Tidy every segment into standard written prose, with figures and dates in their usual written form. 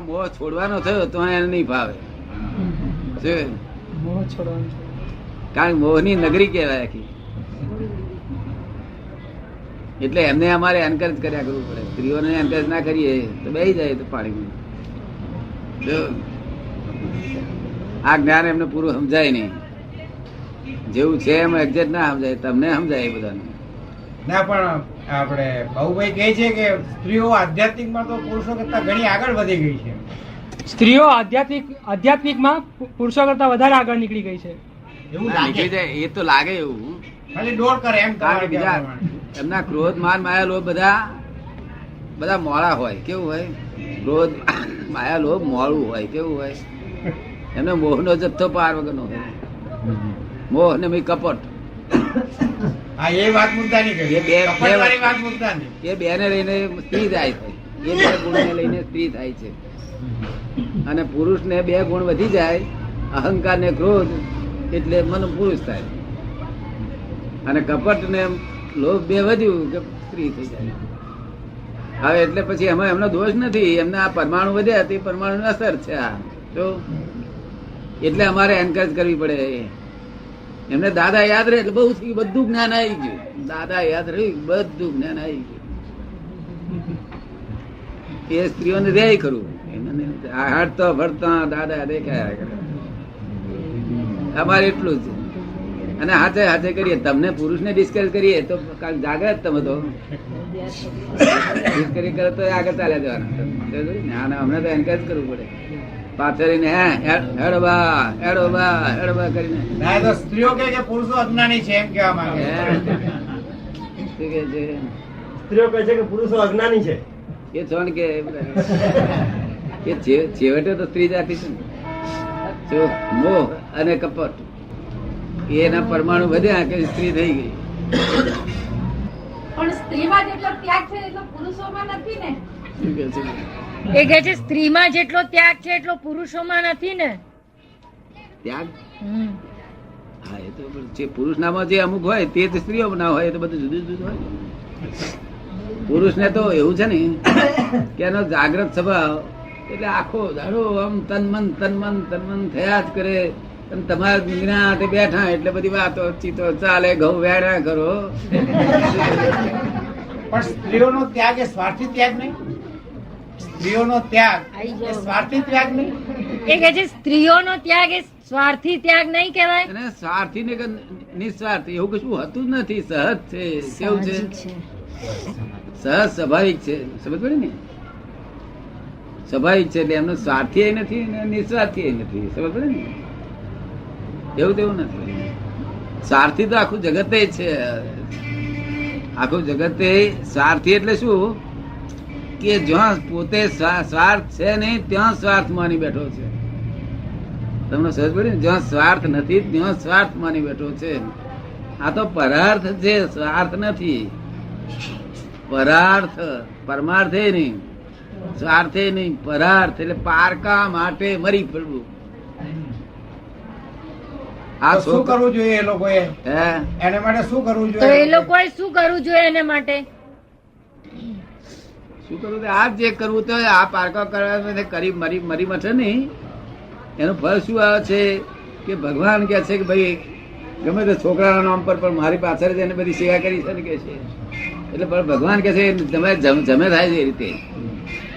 મોહ છોડવાનો થયો તો એને નહીં ભાવે. મોહ છોડવાનું છે. કારણ મોહની નગરી કહેવાય આખી. એટલે એમને અમારે એન્કરેજ કર્યા કરવું પડે. સ્ત્રીઓને એન્કરેજ ના કરીએ તો બેસી જાય તો પાણીમાં. જો આ જ્ઞાન એમને પૂરું સમજાય નહીં. જેવું છે એમ એક્ઝેક્ટ ના સમજાય. તમને સમજાય એ બધાને. ના પણ આપણે બાબુભાઈ કહે છે કે સ્ત્રીઓ આધ્યાત્મિકમાં તો પુરુષો કરતા ઘણી આગળ વધી ગઈ છે. સ્ત્રીઓ આધ્યાત્મિકમાં પુરુષો કરતા વધારે આગળ નીકળી ગઈ છે. એવું ના, નીકળી લાગે. જાય એ તો લાગે એવું. ખાલી દોડ કરે એમ કારણ કે બીજા તમારે કહેવા એમના ક્રોધ માન માયા લોભ બધા મોડા હોય. કેવું હોય? ક્રોધ માયા લોભ મોડું હોય. કેવું હોય? એમને મોહનો જથ્થો પાર વગરનો હોય. મોહ ને પછી કપટ. હા એ વાત મુદ્દાની એ કહી. બે- કપટવાળી વાત મુદ્દાની. એ બેને લઈને સ્ત્રી થાય છે. એ બે ગુણને લઈને સ્ત્રી થાય છે. અને પુરુષને બે ગુણ વધી જાય, અહંકાર ને ક્રોધ, એટલે મન પુરુષ થાય. અને કપટ ને લોભ બે વધ્યું કે સ્ત્રી થઈ જાય. હવે એટલે પછી એમાં એમનો દોષ નથી. એમને આ પરમાણુ વધ્યા તે પરમાણુ અસર છે. આ તો એટલે અમારે એન્કરેજ કરવી પડે. એમને દાદા યાદ રહે એટલે બહુ થઈ ગયું. બધું જ્ઞાન આવી ગયું. દાદા યાદ રહ્યું, બધું જ્ઞાન આવી ગયું. એ સ્ત્રીઓને દે ખરું. હડતો ફરતા દાદા દેખાયા કરે. અમારે એટલું જ. અને હાથે હાથે કરીએ. તમને પુરુષને ડિસ્કસ કરીએ તો કાલ જાગ્રત તમે તો ડિસ્કસ કરે તો આગળ ચાલ્યા જવાના. અમને તો એન્કરેજ કરવું પડે. પાછળ હેડો બા કરીને ના, એ તો સ્ત્રીઓ કહે કે પુરુષો અજ્ઞાની છે એમ કહેવા માંગે છે. શું કે છે? સ્ત્રીઓ કહે છે કે પુરુષો અજ્ઞાની છે. એ છોડ કે એ છેવટે તો સ્ત્રી જાતિ છે ને. જો મોહ અને કપટ એના પરમાણુ વધ્યા કે સ્ત્રી થઈ ગઈ. પણ સ્ત્રીમાં જેટલો ત્યાગ છે એટલો પુરુષોમાં નથી ને. શું કે છે? એ કહે છે સ્ત્રીમાં જેટલો ત્યાગ છે એટલો પુરુષોમાં નથી ને. ત્યાગ હા એ તો જે પુરુષનામાં જે અમુક હોય તે જ સ્ત્રીઓ ના હોય. એ તો બધું જુદું જુદું હોય. પુરુષ ને તો એવું છે ને કે એનો જાગ્રત સ્વભાવ એટલે આખો દાડો આમ તન મન થયા જ કરે. અને તમારા નિગ્રાતે બેઠા એટલે બધી વાતો ચીતો ચાલે. ઘઉં વેડા કરો. પણ સ્ત્રીઓનો ત્યાગ એ સ્વાર્થી ત્યાગ નહીં. સ્ત્રીઓનો ત્યાગ એ સ્વાર્થી ત્યાગ નહીં. એ કહે છે સ્ત્રીઓનો ત્યાગ એ સ્વાર્થી ત્યાગ નહીં કહેવાય. અને સ્વાર્થી ને કે નિસ્વાર્થ એવું કશું હોતું જ નથી. સહજ છે. કેવું છે? સહજ સ્વાભાવિક છે. સમજ પડી ને? સ્વાભાવિક છે. એટલે એમનો સ્વાર્થી નથી ને નિસ્વાર્થી નથી. સમજ પડે ને? એવું તેવું નથી. સ્વાર્થી તો આખું જગતે છે. આખું જગતે સ્વાર્થી એટલે શું કે જ્યાં પોતે સ્વાર્થ છે નહીં ત્યાં સ્વાર્થ માની બેઠો છે. તમને સમજ પડી ને? જ્યાં સ્વાર્થ નથી ત્યાં સ્વાર્થ માની બેઠો છે. આ તો પરાર્થ છે, સ્વાર્થ નથી. પરાર્થ પરમાર્થે નહીં, સ્વાર્થે નહીં, પરાર્થ એટલે પારકા માટે મરી પડવું. આ તો શું કરવું જોઈએ એ લોકોએ? હે એને માટે શું કરવું તો એ જોઈએ? લોકોએ શું કરવું જોઈએ એને માટે? શું કરવું? આ જે કરવું તો આ પારકા કરવા કરી મરી મઠે નહીં. એનું ફળ શું આવે છે કે ભગવાન કે છે કે ભાઈ ગમે તે છોકરાના નામ પર પણ મારી પાછળ જ એને બધી સેવા કરી છે ને કે છે. એટલે પણ ભગવાન કે છે તમે જમે થાય છે એ રીતે.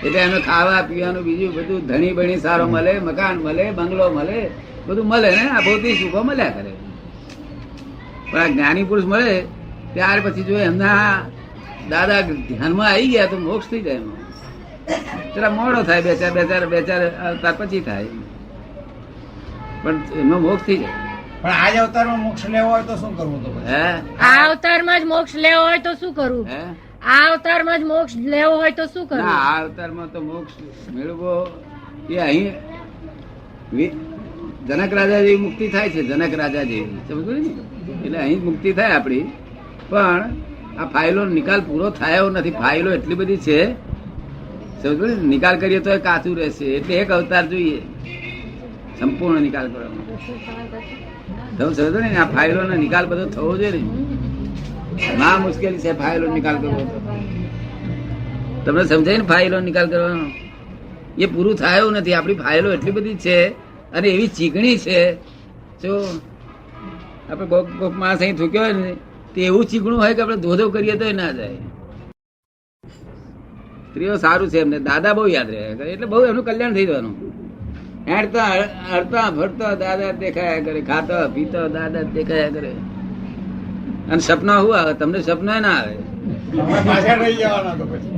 એટલે એમને ખાવા પીવાનું બીજું બધું ધણી બણી સારો મળે, મકાન મળે, બંગલો મળે, બધું મળે ને. આ ભૌતિક સુખો મળ્યા કરે. પણ આ જ્ઞાની પુરુષ મળે ત્યાર પછી જો એમના દાદા ધ્યાનમાં આવી ગયા તો મોક્ષ થઈ જાય. એમાં જરા મોડો થાય, બે ચાર અવતાર પછી થાય, પણ એમનો મોક્ષ થઈ જાય. પણ આજ અવતારમાં મોક્ષ લેવો હોય તો શું કરવું? તો પછી? હે આ અવતારમાં જ મોક્ષ લેવો હોય તો શું કરવું? હે આ અવતારમાં જ મોક્ષ લેવો હોય તો શું ના, કરવું? આ અવતારમાં તો મોક્ષ મેળવો એ અહીં જનક રાજા જેવી મુક્તિ થાય છે. જનક રાજા જેવી સમજ ને? એટલે અહીં મુક્તિ થાય આપણી. પણ આ ફાઇલો નિકાલ પૂરો થયો નથી. ફાઇલો એટલી બધી છે સમજ ને? નિકાલ કરીએ તો એ કાચું રહેશે. એટલે એક અવતાર જોઈએ સંપૂર્ણ નિકાલ કરવાનો. તમે સમજો ને? આ ફાઇલો નો નિકાલ બધો થવો જોઈએ ને. ના મુશ્કેલી છે ફાઇલો નિકાલ કરવો. તમને સમજાય ને ફાઇલો નિકાલ કરવાનો? એ પૂરું થાય એવું નથી. આપણી ફાઇલો એટલી બધી છે અને એવી ચીકણી છે, જો આપણે કોક માણસ અહીં થૂક્યો હોય ને તે એવું ચીકણું હોય કે આપણે ધોધો કરીએ તો ના જાય. સ્ત્રીઓ સારું છે એમને, દાદા બહુ યાદ રહે એટલે બહુ એમનું કલ્યાણ થઈ જવાનું. હેડતા હડતા ફરતા દાદા દેખાયા કરે, ખાતા પીતા દાદા દેખાયા કરે. અને સપના શું આવે? તમને સપના ના આવે. અમે પાછળ રહી જવાના તો પછી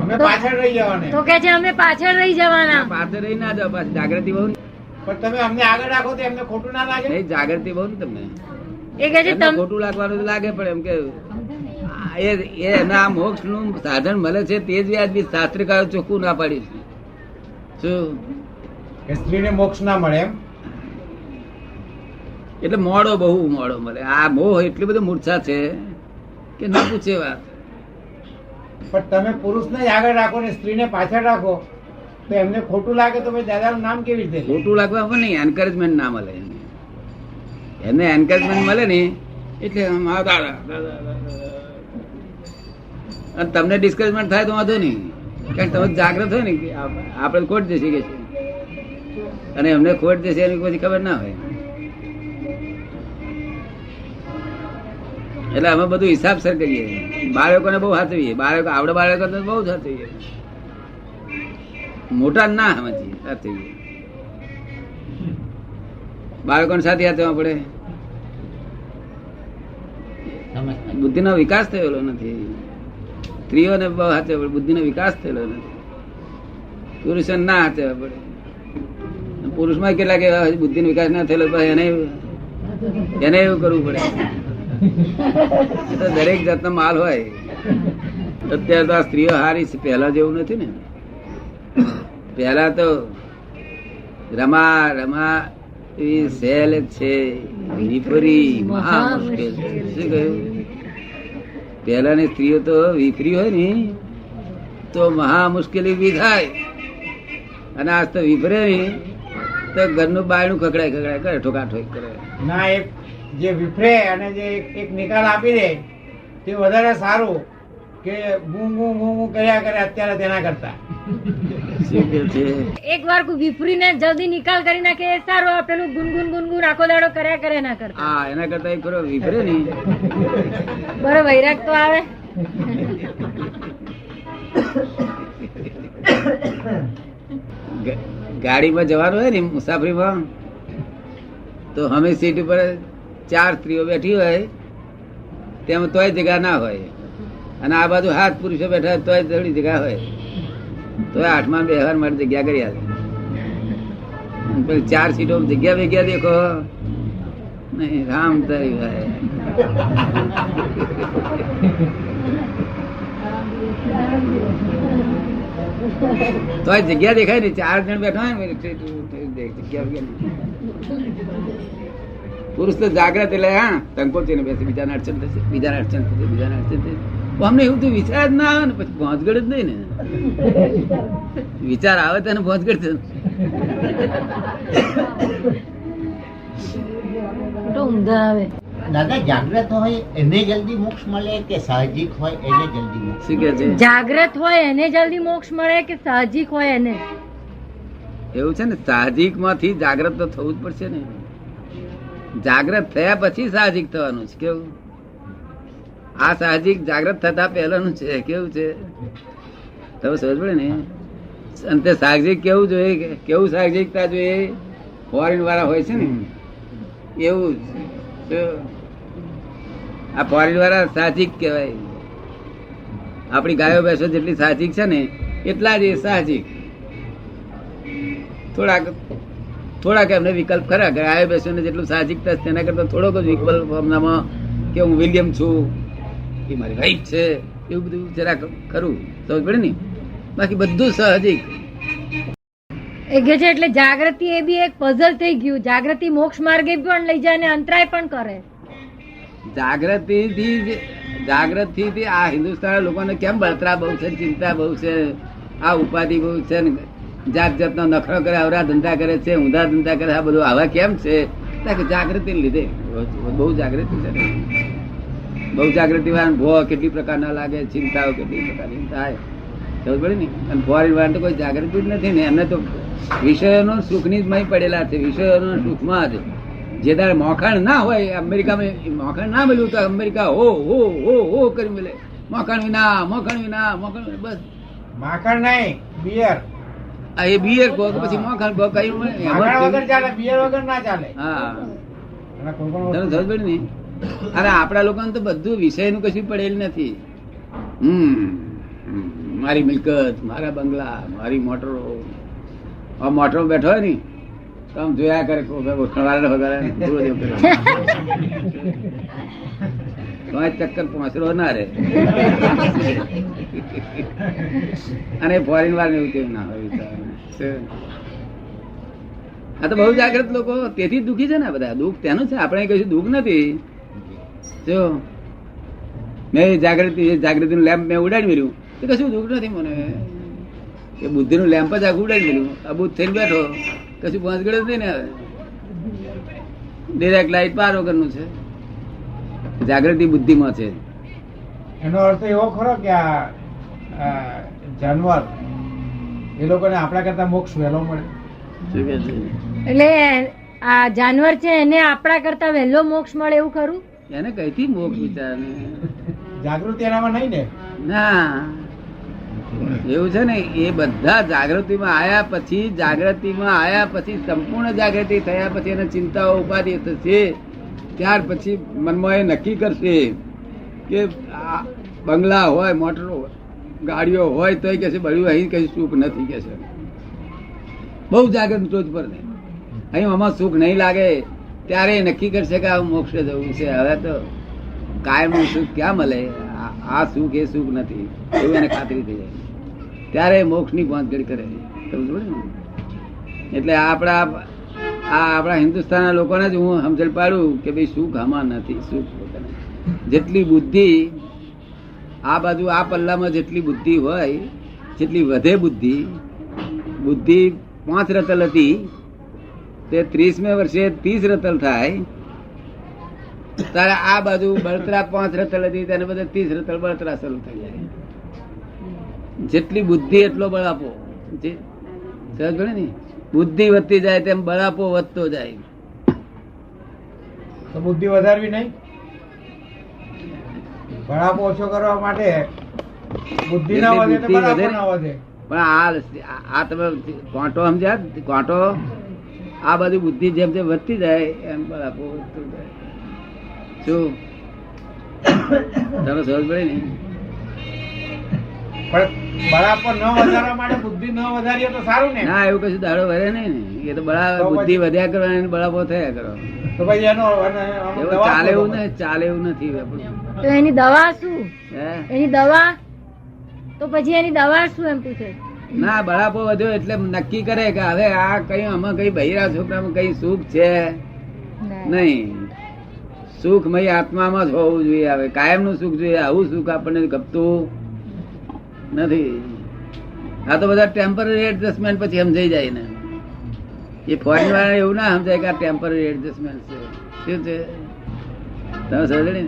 અમે પાછળ રહી જવાના. તો કે છે અમે પાછળ રહી જવાના. પાસે રહી ના જાવ, પાછી જાગૃતિ બહુ ને. પણ તમે અમને આગળ રાખો તો એમને ખોટું ના લાગે. નહીં, જાગૃતિ બહુ ને તમને. એ કે છે એમને ખોટું લાગવાનું તો લાગે, પણ એમ કે એના મોક્ષ નું સાધન મળે છે તે જ વ્યાજબી શાસ્ત્રકારો ચોખ્ખું ના પાડી છે. શું કે સ્ત્રીને મોક્ષ ના મળે એમ? એટલે મોડો, બહુ મોડો મળે. આ મોહ એટલી બધી મૂર્છા છે કે ના પૂછે વાત. પણ તમે પુરુષને જ આગળ રાખો ને સ્ત્રીને પાછળ રાખો તો એમને ખોટું લાગે તો પછી દાદાનું નામ કેવી રીતે લે? ખોટું લાગવા પણ નહીં, એન્કરેજમેન્ટ ના મળે. એમને એન્કરેજમેન્ટ મળે ને એટલે આમ આ દાદા, દાદા, દાદા. અને તમને ડિસ્કરેજમેન્ટ થાય તો વાંધો નહીં, કારણ કે તમે જાગ્રત હોય ને કે આપણે ખોટ જશે કે છે, અને એમને ખોટ જશે એની પછી ખબર ના હોય. એટલે અમે બધું હિસાબસર કરીએ. બાળકોને બહુ સાચવીએ, બાળકો આવડે બાળકો તો બહુ સાચવીએ, મોટા ના સમજીએ, સાચવીએ. બાળકોને સાથે હાથવા પડે. બુદ્ધિનો વિકાસ થયેલો નથી. સ્ત્રીઓને બહુ હાથે પડે, બુદ્ધિનો વિકાસ થયેલો નથી. પુરુષોને ના હાથવા પડે. પુરુષમાં કેટલાક એવા બુદ્ધિનો વિકાસ ના થયેલો, એને એવું કરવું પડે. દરેક જાતનો માલ હોય. અત્યારે તો આ સ્ત્રીઓ હારી છે, પહેલા જેવું નથી ને. પહેલા તો રમા રમા એવી સહેલ છે, વિપરી મહા મુશ્કેલ છે. શું કહ્યું? પહેલાની સ્ત્રીઓ તો વિપરી હોય ને તો મહા મુશ્કેલી ઉભી થાય, અને આજ તો વિપરે નહીં તો ઘરનું બાયણું ખકડાય ખકડાય કરે, ઠોકાઠોક કરે. ના, એક જે વિફરે અને જે એક નિકાલ આપી દે તે વધારે સારું કે ગું ગું ગું ગું કર્યા કરે અત્યારે તેના કરતા. શું કે છે? એક વાર વિફરીને જલ્દી નિકાલ કરી નાખે એ સારું. આ પેલું ગુનગુન ગુનગુન આખો દાડો કર્યા કરે ના કરતા. હા, એના કરતા એક ખરો વિફરે નહીં. બરો વૈરાગ તો આવે. ગાડીમાં જવાનું હોય ને મુસાફરીમાં, તો અમે સીટ ઉપર 4 સ્ત્રીઓ બેઠી હોય તેમાં તોય જગ્યા ના હોય, અને આ બાજુ 7 પુરુષો બેઠા હોય તોય થોડી જગ્યા હોય, તોય 8માં બેહવાર માટે જગ્યા કરી આવે. 4 સીટો જગ્યા વેગ્યા દેખો નહીં, રામ તારી ભાઈ. તોય જગ્યા દેખાય ને, 4 જણ બેઠા હોય ને જગ્યા વગ્યા. પુરુષ તો જાગ્રત એટલે હા સંકોચી ને બેસે, બીજાને અડચણ થશે, બીજાને અડચણ થશે, બીજાને અડચણ થશે. અમને એવું તો વિચાર જ ના આવે ને, પછી પહોંચગડ જ નહીં ને. વિચાર આવે તો પહોંચગડ થશે. ઊંધા આવે. દાદા, જાગ્રત હોય એને જલ્દી મોક્ષ મળે કે સાહજિક હોય એને જલ્દી મોક્ષ? શું કે છે? જાગ્રત હોય એને જલ્દી મોક્ષ મળે કે સાહજિક હોય એને? એવું છે ને, સાહજિક માંથી જાગ્રત તો થવું જ પડશે ને. જાગ્રત થયા પછી સાહજિક થવાનું છે. કેવું? આ સાહજિક જાગ્રત થતા પહેલાનું છે. કેવું છે તમે સમજ પડે ને. અને તે સાહજિક કેવું જોઈએ, કેવું સાહજિકતા જોઈએ? ફોરેન વાળા હોય છે ને એવું જ. આ ફોરેન વાળા સાહજિક કહેવાય. આપણી ગાયો ભેંસો જેટલી સાહજિક છે ને એટલા જ એ સાહજિક. થોડાક એમને વિકલ્પ ખરા. ગાયો ભેંસો ને જેટલું સાહજિકતા છે તેના કરતા થોડોક જ વિકલ્પ હમણાં કે હું વિલિયમ છું, એ મારી વાઈફ છે, એવું બધું જરા ખરું સમજ પડે ને. બાકી બધું સાહજિક. એ કે છે એટલે જાગૃતિ એ બી એક પઝલ થઈ ગયું. જાગૃતિ મોક્ષ માર્ગે પણ લઈ જાય અને અંતરાય પણ કરે. જાગૃતિ આ હિન્દુસ્તાન લોકોને કેમ બળતરા બહુ છે, ચિંતા બહુ છે, આ ઉપાધિ બહુ છે, જાત જાતનો નખરો કરે, અવરા ધંધા કરે છે, ઊંધા ધંધા કરે, આ બધું આવા કેમ છે? જાગૃતિ લીધે. બહુ જાગૃતિ છે ને. બહુ જાગૃતિ વાળા ભો કેટલી પ્રકારના લાગે, ચિંતાઓ કેટલી પ્રકારની થાય. ખબર પડે ને? અને ફોરેન વાળા તો કોઈ જાગૃતિ જ નથી ને, એમને તો વિષયોનો સુખની જ મય પડેલા છે, વિષયોના સુખમાં જ. જે તારે મોખાણ ના હોય, અમેરિકામાં મોખાણ ના મળ્યું તો અમેરિકા હો કરી મળે, મોખાણ વિના બસ. માખણ નહીં, બિયર. આ એ બિયર કહો કે પછી મોખાણ કહો, કઈ માખણ વગર ચાલે, બિયર વગર ના ચાલે. હા, અને કોઈ પણ તને વસ્તુ- સમજ પડી ને? અને આપણા લોકોને તો બધું વિષયનું કશું પડેલ નથી. મારી મિલકત, મારા બંગલા, મારી મોટરો. આ મોટરો બેઠો હોય ને તો આમ જોયા કરે, ચક્કર પહોંચરો ના રે. અને ફોરેન વાર એવું કેવું ના હોય. આ તો બહુ જાગૃત લોકો, તેથી જ દુઃખી છે ને બધા. દુઃખ તેનું છે, આપણે કશું દુઃખ નથી. જો મેં જાગૃતિનું લેમ્પ મેં ઉડાડી મેળ્યું તો કશું દુઃખ નથી મને. એ બુદ્ધિનું લેમ્પ જ આખું ઉડાડી મેળ્યું, અબુધ થઈને બેઠો, કશું પહોંચગડ જ નહીં ને. હવે ડિરેક્ટ લાઈટ પાર વગરનું છે. જાગૃતિ બુદ્ધિમાં છે. એનો અર્થ એવો ખરો કે આ જાનવર એ લોકોને આપણા કરતા મોક્ષ વહેલો મળે. શું કે છે? એટલે આ જાનવર છે એને આપણા કરતા વહેલો મોક્ષ મળે એવું ખરું? એને કઈથી મોક્ષ વિચાર ને? જાગૃતિ એનામાં નહીં ને. ના, એવું છે ને. એ બધા જાગૃતિમાં આયા પછી સંપૂર્ણ જાગૃતિ થયા પછી એને ચિંતાઓ ઉપાધિ થશે. ત્યાર પછી મનમાં એ નક્કી કરશે કે આ બંગલા હોય, મોટરો, ગાડીઓ હોય તો કે છે બધું અહીં કઈ સુખ નથી કે છે. બહુ જાગૃત ટોચ પર ને અહીં આમાં સુખ નહીં લાગે ત્યારે એ નક્કી કરશે કે આ મોક્ષે જવું છે. હવે તો કાયમનું સુખ ક્યાં મળે? આ સુખ એ સુખ નથી એવું એને ખાતરી થઈ જાય ત્યારે મોક્ષની પહોંચગઢ કરે. સમજ પડે ને? એટલે આપણા હિન્દુસ્તાનના લોકોને જ હું સમજણ પાડું કે ભાઈ સુખ આમાં નથી. સુખ જેટલી બુદ્ધિ આ બાજુ આ પલ્લામાં જેટલી બુદ્ધિ હોય, જેટલી વધે બુદ્ધિ 5 રતલ હતી તે 30મે વર્ષે 30 રતલ થાય. તારે આ બાજુ બળતરા 5 રતલ હતી તેને બધે 30 રતલ બળતરા શરૂ થઈ જાય. જેટલી બુદ્ધિ એટલો બળ આપો. સમજ પડે ને? બુદ્ધિ વધતી જાય તેમ બળાપો વધતો જાય. તો બુદ્ધિ વધારવી નહીં. બળાપો ઓછો કરવા માટે બુદ્ધિ ના વધે તો બળાપો ના વધે. પણ આ તમે કોંટો સમજ્યા? કોંટો આ બાજુ બુદ્ધિ જેમ જેમ વધતી જાય એમ બળાપો વધતો જાય. શું તમે સમજ પડે ને? પણ બળાપો ન વધારવા માટે બુદ્ધિ ન વધારીએ તો સારું ને. ના, એવું કશું દાડો વધે નહીં ને. એ તો બુદ્ધિ વધ્યા કરવાની, બળાપો થયા કરો. તો પછી એનો એવું ચાલે એવું ને, ચાલે એવું નથી. તો એની દવા શું? હે? એની દવા તો પછી એની દવા શું એમ પૂછે? ના, બળાપો વધ્યો એટલે નક્કી કરે કે હવે આ કઈ આમાં કઈ બહિરા છોકરામાં કઈ સુખ છે નહીં. સુખમય આત્મામાં જ હોવું જોઈએ. હવે કાયમનું સુખ જોઈએ. આવું સુખ આપણને ગમતું નથી. આ તો બધા ટેમ્પરરી એડજસ્ટમેન્ટ પછી સમજાઈ જાય ને. એ ફોરેન વાળા એવું ના સમજાય કે આ ટેમ્પરરી એડજસ્ટમેન્ટ છે. શું છે તમે સમજે ને?